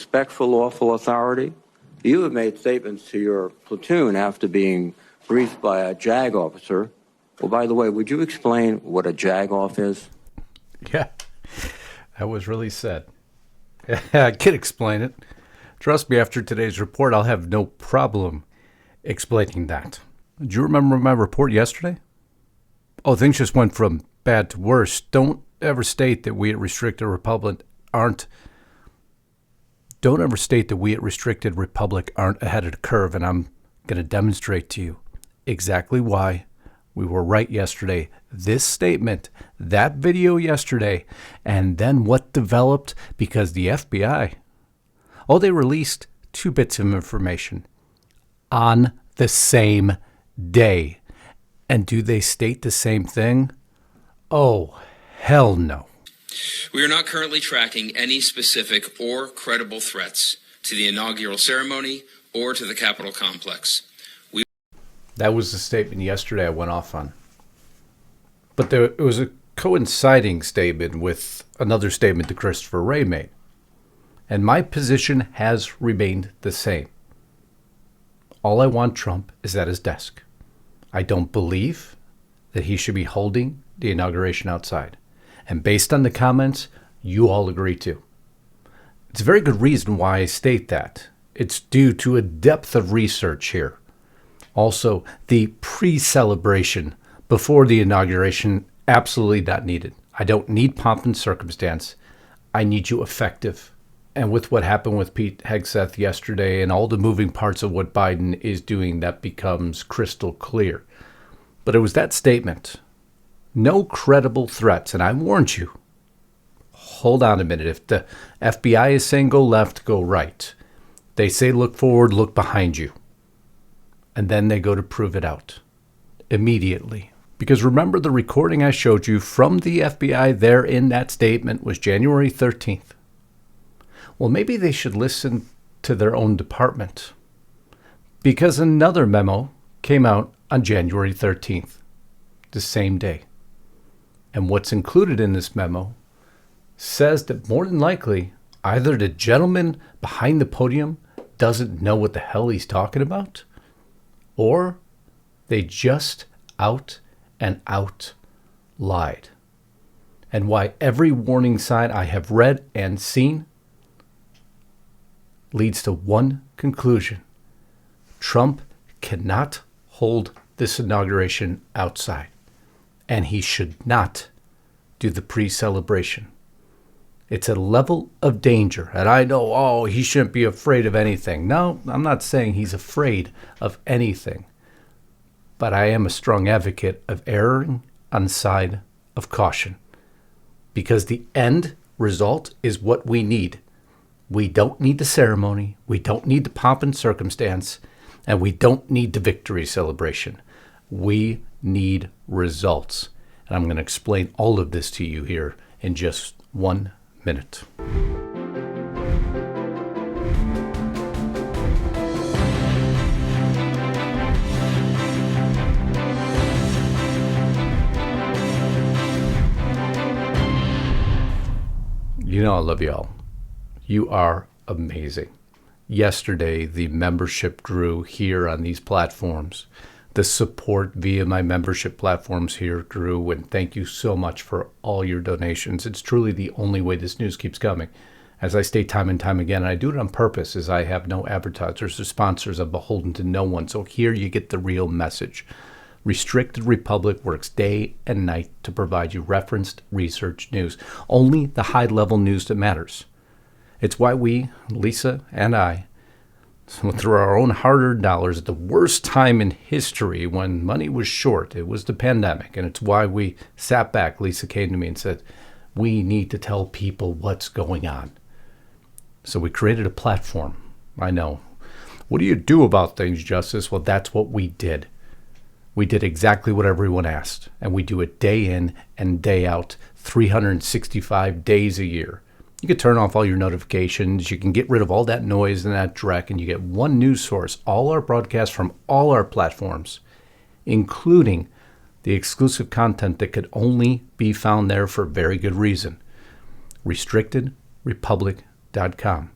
Respect for lawful authority. You have made statements to your platoon after being briefed by a JAG officer. Well, by the way, would you explain what a JAG off is? Yeah, that was really said. I can explain it. Trust me, after today's report, I'll have no problem explaining that. Do you remember my report yesterday? Oh, things just went from bad to worse. Don't ever state that we at Restricted Republic aren't ahead of the curve, and I'm going to demonstrate to you exactly why we were right yesterday. This statement, that video yesterday, and then what developed because the FBI, they released 2 bits of information on the same day. And do they state the same thing? Oh, hell no. We are not currently tracking any specific or credible threats to the inaugural ceremony or to the Capitol complex. That was the statement yesterday I went off on. But it was a coinciding statement with another statement that Christopher Wray made. And my position has remained the same. All I want Trump is at his desk. I don't believe that he should be holding the inauguration outside. And based on the comments, you all agree to. It's a very good reason why I state that. It's due to a depth of research here. Also, the pre-celebration before the inauguration, absolutely not needed. I don't need pomp and circumstance. I need you effective. And with what happened with Pete Hegseth yesterday and all the moving parts of what Biden is doing, that becomes crystal clear. But it was that statement. No credible threats. And I warned you. Hold on a minute. If the FBI is saying go left, go right. They say look forward, look behind you. And then they go to prove it out immediately. Because remember, the recording I showed you from the FBI there in that statement was January 13th. Well, maybe they should listen to their own department. Because another memo came out on January 13th, the same day. And what's included in this memo says that more than likely, either the gentleman behind the podium doesn't know what the hell he's talking about, or they just out and out lied. And why every warning sign I have read and seen leads to one conclusion. Trump cannot hold this inauguration outside, and he should not do the pre-celebration. It's a level of danger, and I know, he shouldn't be afraid of anything. No, I'm not saying he's afraid of anything, but I am a strong advocate of erring on the side of caution, because the end result is what we need. We don't need the ceremony, we don't need the pomp and circumstance, and we don't need the victory celebration. We need results. And I'm going to explain all of this to you here in just 1 minute. You know I love y'all. You are amazing. Yesterday, the membership grew here on these platforms. The support via my membership platforms here grew, and thank you so much for all your donations. It's truly the only way this news keeps coming. As I state time and time again, and I do it on purpose, as I have no advertisers or sponsors. I'm beholden to no one. So here you get the real message. Restricted Republic works day and night to provide you referenced research news. Only the high-level news that matters. It's why we, Lisa and I, through our own hard-earned dollars at the worst time in history when money was short, it was the pandemic. And it's why we sat back. Lisa came to me and said, we need to tell people what's going on. So we created a platform. I know. What do you do about things, Justus? Well, that's what we did. We did exactly what everyone asked. And we do it day in and day out, 365 days a year. You can turn off all your notifications. You can get rid of all that noise and that dreck, and you get one news source, all our broadcasts from all our platforms, including the exclusive content that could only be found there for very good reason. RestrictedRepublic.com.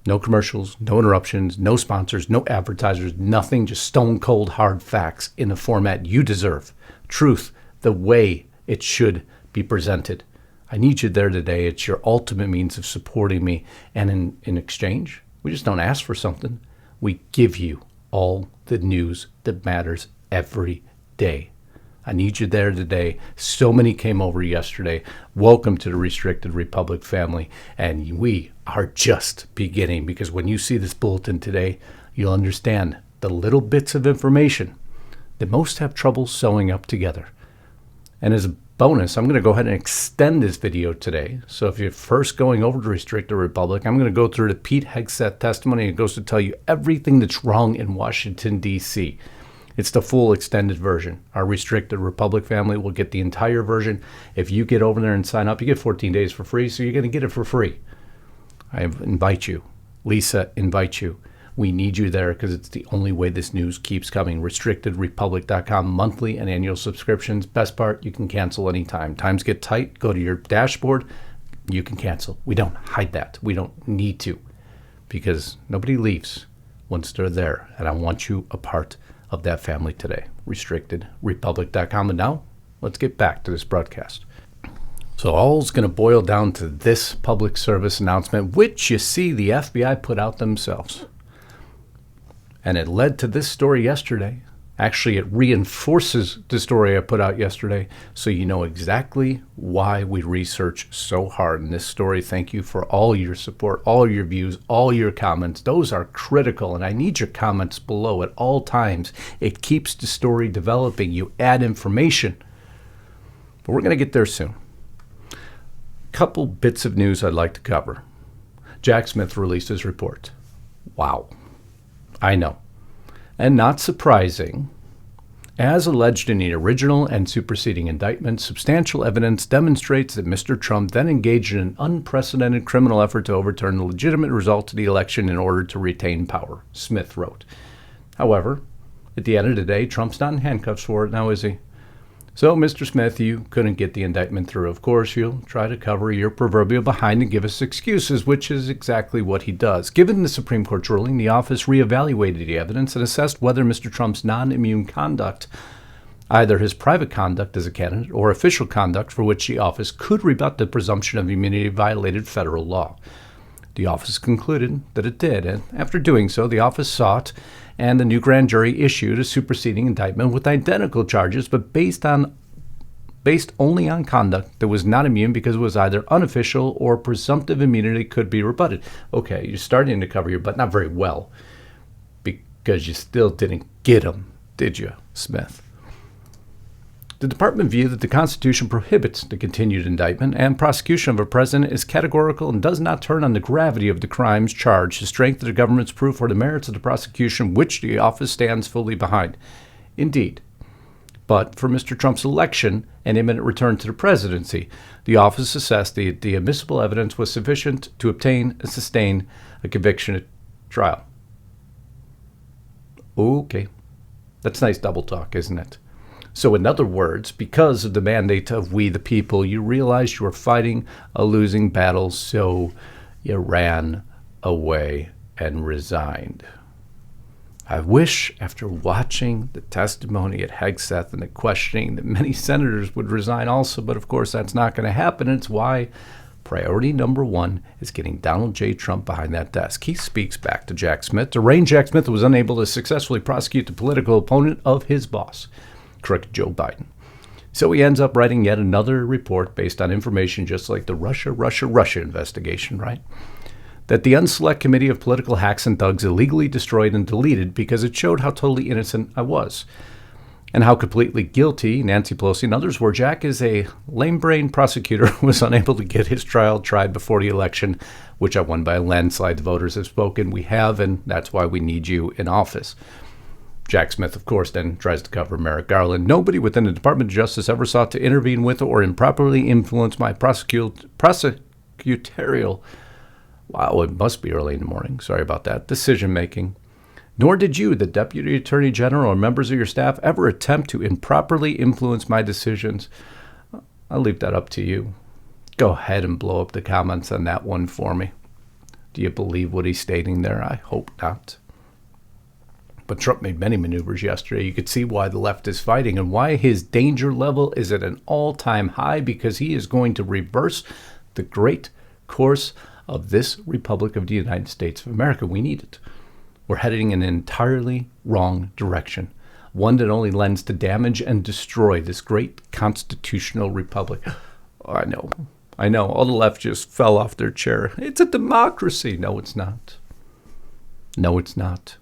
No commercials, no interruptions, no sponsors, no advertisers, nothing, just stone cold hard facts in the format you deserve. Truth, the way it should be presented. I need you there today. It's your ultimate means of supporting me. And in exchange, we just don't ask for something. We give you all the news that matters every day. I need you there today. So many came over yesterday. Welcome to the Restricted Republic family. And we are just beginning, because when you see this bulletin today, you'll understand the little bits of information that most have trouble sewing up together. And as a bonus, I'm going to go ahead and extend this video today. So if you're first going over to Restricted Republic, I'm going to go through the Pete Hegseth testimony. It goes to tell you everything that's wrong in Washington, D.C. It's the full extended version. Our Restricted Republic family will get the entire version. If you get over there and sign up, you get 14 days for free, so you're going to get it for free. I invite you. Lisa invites you. We need you there because it's the only way this news keeps coming. RestrictedRepublic.com, monthly and annual subscriptions. Best part, you can cancel anytime. Times get tight, go to your dashboard, you can cancel. We don't hide that. We don't need to, because nobody leaves once they're there. And I want you a part of that family today. RestrictedRepublic.com. And now, let's get back to this broadcast. So all's going to boil down to this public service announcement, which you see the FBI put out themselves. And it led to this story yesterday. Actually, it reinforces the story I put out yesterday, so you know exactly why we research so hard in this story. Thank you for all your support, all your views, all your comments. Those are critical, and I need your comments below at all times. It keeps the story developing. You add information. But we're going to get there soon. Couple bits of news I'd like to cover. Jack Smith released his report. Wow. I know. And not surprising, as alleged in the original and superseding indictment, substantial evidence demonstrates that Mr. Trump then engaged in an unprecedented criminal effort to overturn the legitimate result of the election in order to retain power, Smith wrote. However, at the end of the day, Trump's not in handcuffs for it now, is he? So, Mr. Smith, you couldn't get the indictment through. Of course, you'll try to cover your proverbial behind and give us excuses, which is exactly what he does. Given the Supreme Court's ruling, the office reevaluated the evidence and assessed whether Mr. Trump's non-immune conduct, either his private conduct as a candidate or official conduct for which the office could rebut the presumption of immunity, violated federal law. The office concluded that it did, and after doing so, the office sought and the new grand jury issued a superseding indictment with identical charges, but based only on conduct that was not immune because it was either unofficial or presumptive immunity could be rebutted. Okay, you're starting to cover your butt, not very well, because you still didn't get him, did you, Smith? The department viewed that the Constitution prohibits the continued indictment and prosecution of a president is categorical and does not turn on the gravity of the crimes charged, the strength of the government's proof, or the merits of the prosecution, which the office stands fully behind. Indeed. But for Mr. Trump's election and imminent return to the presidency, the office assessed the admissible evidence was sufficient to obtain and sustain a conviction at trial. Okay. That's nice double talk, isn't it? So in other words, because of the mandate of we the people, you realized you were fighting a losing battle, so you ran away and resigned. I wish, after watching the testimony at Hegseth and the questioning, that many senators would resign also, but of course that's not going to happen. It's why priority number one is getting Donald J. Trump behind that desk. He speaks back to Jack Smith. To reign, Jack Smith was unable to successfully prosecute the political opponent of his boss, correct, Joe Biden. So he ends up writing yet another report based on information just like the Russia investigation, right? That the Unselect Committee of Political Hacks and Thugs illegally destroyed and deleted because it showed how totally innocent I was and how completely guilty Nancy Pelosi and others were. Jack is a lame-brained prosecutor who was unable to get his trial tried before the election, which I won by a landslide. The voters have spoken. We have, and that's why we need you in office. Jack Smith, of course, then tries to cover Merrick Garland. Nobody within the Department of Justice ever sought to intervene with or improperly influence my prosecutorial, wow, it must be early in the morning, sorry about that, decision-making. Nor did you, the Deputy Attorney General, or members of your staff ever attempt to improperly influence my decisions. I'll leave that up to you. Go ahead and blow up the comments on that one for me. Do you believe what he's stating there? I hope not. But Trump made many maneuvers yesterday. You could see why the left is fighting and why his danger level is at an all-time high, because he is going to reverse the great course of this Republic of the United States of America. We need it. We're heading in an entirely wrong direction, one that only lends to damage and destroy this great constitutional republic. Oh, I know. All the left just fell off their chair. It's a democracy. No, it's not. No, it's not.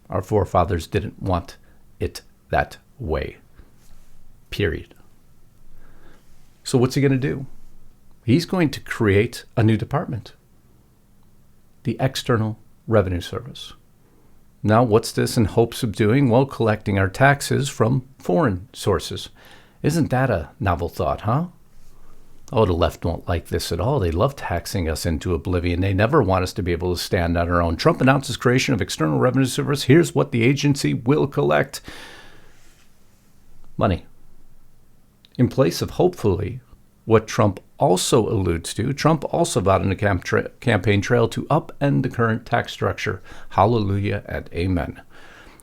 Our forefathers didn't want it that way. Period. So what's he going to do? He's going to create a new department, the External Revenue Service. Now, what's this in hopes of doing? Well, collecting our taxes from foreign sources. Isn't that a novel thought, huh? Oh, the left won't like this at all. They love taxing us into oblivion. They never want us to be able to stand on our own. Trump announces creation of External Revenue Service. Here's what the agency will collect. Money. In place of, hopefully, what Trump also alludes to, Trump also vowed in the campaign trail to upend the current tax structure. Hallelujah and amen.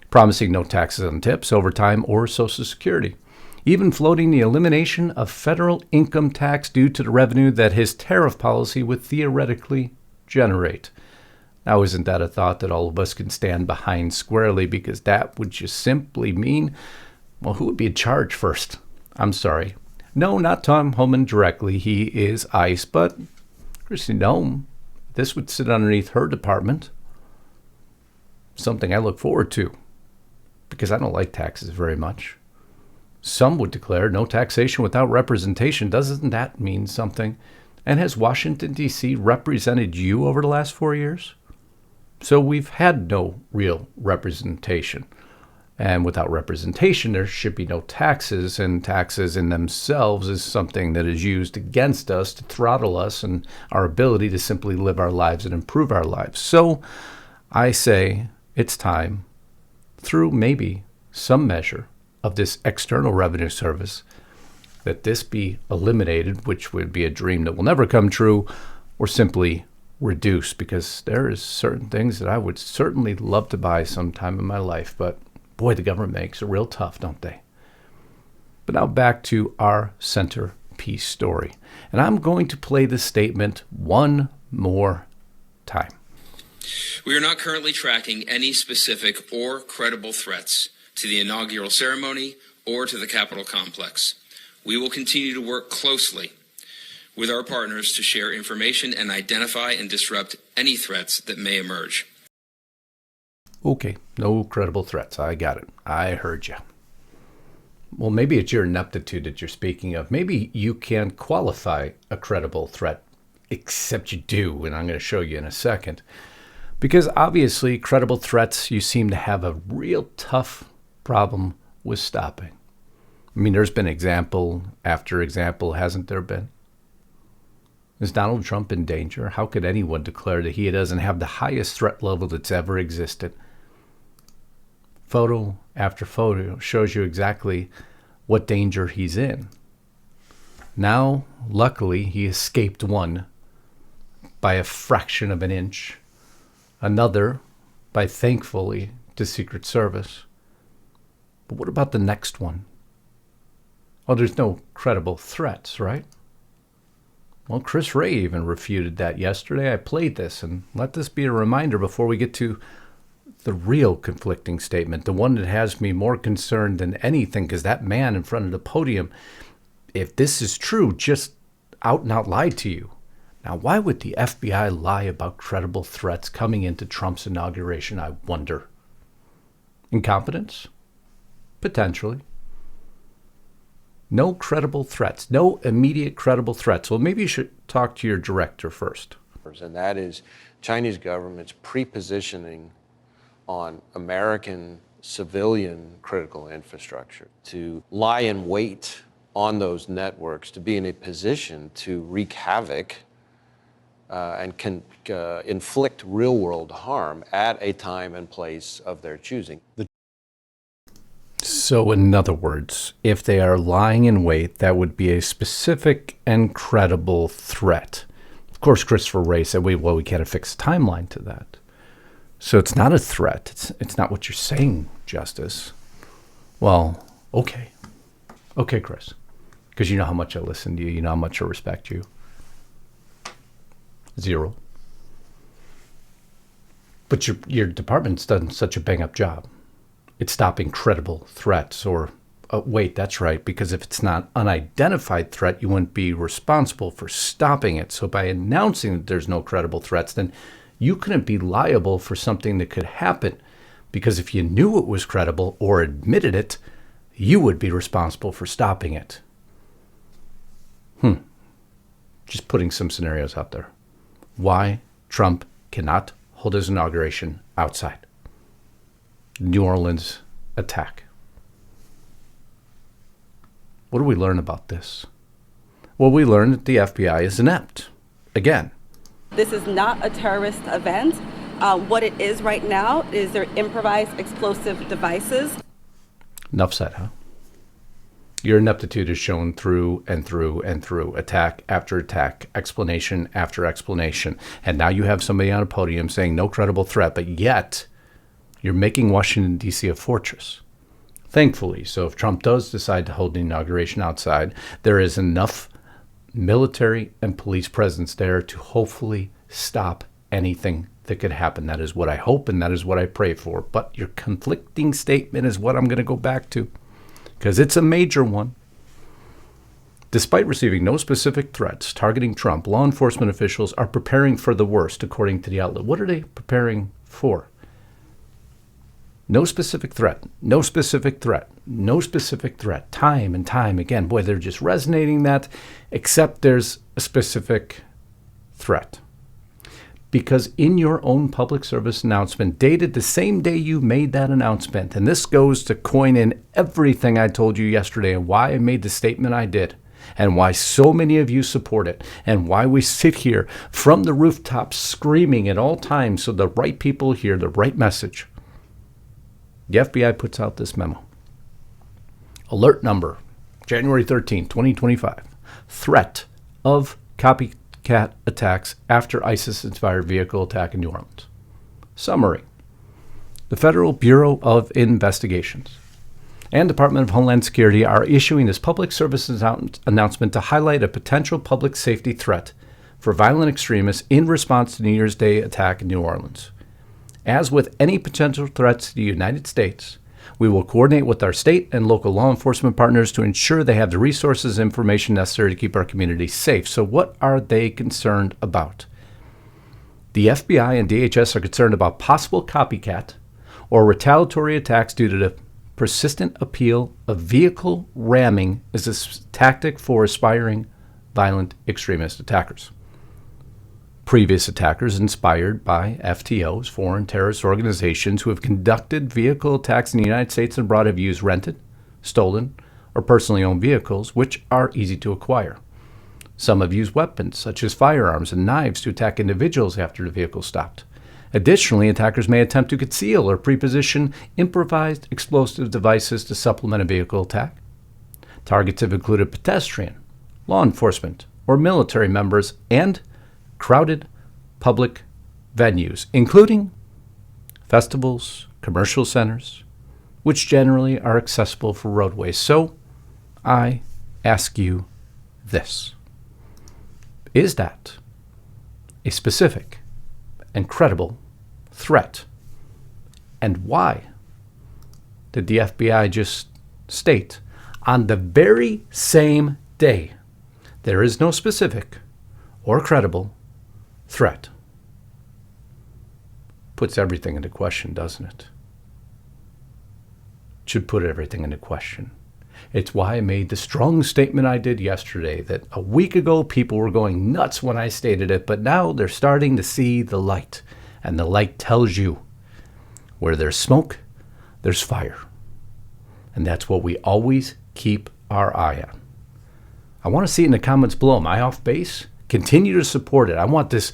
Promising no taxes on tips, overtime, or Social Security. Even floating the elimination of federal income tax due to the revenue that his tariff policy would theoretically generate. Now, isn't that a thought that all of us can stand behind squarely? Because that would just simply mean, well, who would be in charge first? I'm sorry. No, not Tom Homan directly. He is ICE, but Kristi Noem, this would sit underneath her department. Something I look forward to, because I don't like taxes very much. Some would declare no taxation without representation. Doesn't that mean something? And has Washington, D.C. represented you over the last 4 years? So we've had no real representation. And without representation, there should be no taxes, and taxes in themselves is something that is used against us to throttle us and our ability to simply live our lives and improve our lives. So I say it's time, through maybe some measure of this External Revenue Service, that this be eliminated, which would be a dream that will never come true, or simply reduced, because there is certain things that I would certainly love to buy sometime in my life, but boy, the government makes it real tough, don't they? But now back to our centerpiece story. And I'm going to play this statement one more time. We are not currently tracking any specific or credible threats to the inaugural ceremony or to the Capitol complex. We will continue to work closely with our partners to share information and identify and disrupt any threats that may emerge. Okay, no credible threats. I got it. I heard you. Well, maybe it's your ineptitude that you're speaking of. Maybe you can qualify a credible threat, except you do, and I'm going to show you in a second. Because obviously, credible threats, you seem to have a real tough problem with stopping. I mean, there's been example after example, hasn't there been? Is Donald Trump in danger? How could anyone declare that he doesn't have the highest threat level that's ever existed? Photo after photo shows you exactly what danger he's in. Now, luckily, he escaped one by a fraction of an inch, another by, thankfully, the Secret Service. But what about the next one? Well, there's no credible threats, right? Well, Chris Wray even refuted that yesterday. I played this, and let this be a reminder before we get to the real conflicting statement, the one that has me more concerned than anything, because that man in front of the podium, if this is true, just out and out lied to you. Now, why would the FBI lie about credible threats coming into Trump's inauguration, I wonder? Incompetence? Potentially. No credible threats, no immediate credible threats. Well, maybe you should talk to your director first. And that is Chinese government's prepositioning on American civilian critical infrastructure to lie in wait on those networks, to be in a position to wreak havoc and can inflict real-world harm at a time and place of their choosing. So in other words, if they are lying in wait, that would be a specific and credible threat. course, Christopher Wray said, we can't affix a timeline to that. So it's not a threat. It's not what you're saying, Justice. Well, okay. Okay, Chris. Because you know how much I listen to you. You know how much I respect you. 0. But your department's done such a bang-up job. It's stopping credible threats or, wait, that's right, because if it's not unidentified threat, you wouldn't be responsible for stopping it. So by announcing that there's no credible threats, then you couldn't be liable for something that could happen. Because if you knew it was credible or admitted it, you would be responsible for stopping it. Just putting some scenarios out there. Why Trump cannot hold his inauguration outside. New Orleans attack. What do we learn about this? Well, we learn that the FBI is inept. Again. This is not a terrorist event. What it is right now is they're improvised explosive devices. Enough said, huh? Your ineptitude is shown through and through and through, attack after attack, explanation after explanation. And now you have somebody on a podium saying no credible threat, but yet you're making Washington, D.C. a fortress. Thankfully, so if Trump does decide to hold the inauguration outside, there is enough military and police presence there to hopefully stop anything that could happen. That is what I hope and that is what I pray for. But your conflicting statement is what I'm going to go back to, because it's a major one. Despite receiving no specific threats targeting Trump, law enforcement officials are preparing for the worst, according to the outlet. What are they preparing for? No specific threat, no specific threat, no specific threat, time and time again. Boy, they're just resonating that, except there's a specific threat. Because in your own public service announcement, dated the same day you made that announcement, and this goes to coin in everything I told you yesterday and why I made the statement I did, and why so many of you support it, and why we sit here from the rooftops screaming at all times so the right people hear the right message. The FBI puts out this memo. Alert number, January 13, 2025. Threat of copycat attacks after ISIS-inspired vehicle attack in New Orleans. Summary. The Federal Bureau of Investigations and Department of Homeland Security are issuing this public services announcement to highlight a potential public safety threat for violent extremists in response to New Year's Day attack in New Orleans. As with any potential threats to the United States, we will coordinate with our state and local law enforcement partners to ensure they have the resources and information necessary to keep our community safe. So what are they concerned about? The FBI and DHS are concerned about possible copycat or retaliatory attacks due to the persistent appeal of vehicle ramming as a tactic for aspiring violent extremist attackers. Previous attackers inspired by FTOs, foreign terrorist organizations who have conducted vehicle attacks in the United States and abroad have used rented, stolen, or personally owned vehicles, which are easy to acquire. Some have used weapons, such as firearms and knives, to attack individuals after the vehicle stopped. Additionally, attackers may attempt to conceal or preposition improvised explosive devices to supplement a vehicle attack. Targets have included pedestrian, law enforcement, or military members, and crowded public venues, including festivals, commercial centers, which generally are accessible for roadways. So I ask you this. Is that a specific and credible threat? And why did the FBI just state on the very same day there is no specific or credible threat? Puts everything into question, doesn't it? Should put everything into question. It's why I made the strong statement I did yesterday that a week ago people were going nuts when I stated it, but now they're starting to see the light. And the light tells you where there's smoke, there's fire. And that's what we always keep our eye on. I want to see it in the comments below. Am I off base? Continue to support it. I want this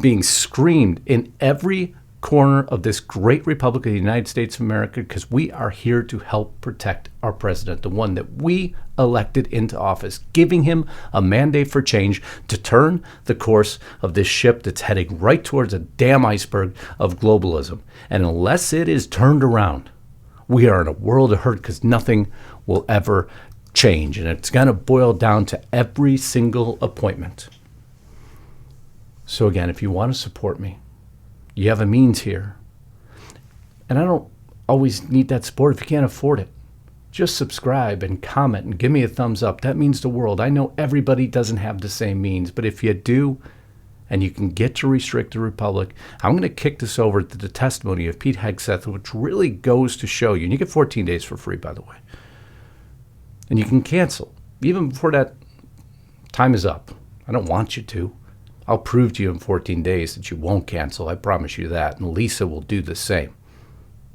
being screamed in every corner of this great republic of the United States of America, because we are here to help protect our president, the one that we elected into office, giving him a mandate for change to turn the course of this ship that's heading right towards a damn iceberg of globalism. And unless it is turned around, we are in a world of hurt, because nothing will ever change. And it's going to boil down to every single appointment. So again, if you want to support me, you have a means here. And I don't always need that support if you can't afford it. Just subscribe and comment and give me a thumbs up. That means the world. I know everybody doesn't have the same means, but if you do, and you can get to Restrict the Republic, I'm going to kick this over to the testimony of Pete Hegseth, which really goes to show you, and you get 14 days for free, by the way. And you can cancel, even before that time is up. I don't want you to. I'll prove to you in 14 days that you won't cancel. I promise you that. And Lisa will do the same.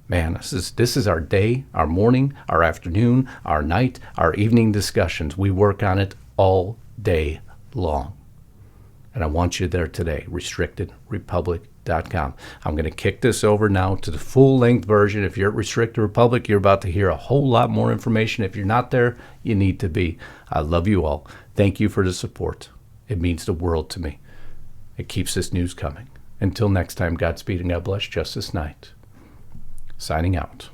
Man, this is our day, our morning, our afternoon, our night, our evening discussions. We work on it all day long. And I want you there today, restrictedrepublic.com. I'm going to kick this over now to the full-length version. If you're at Restrict the Republic, you're about to hear a whole lot more information. If you're not there, you need to be. I love you all. Thank you for the support. It means the world to me. It keeps this news coming. Until next time, Godspeed and God bless. Justus Knight, signing out.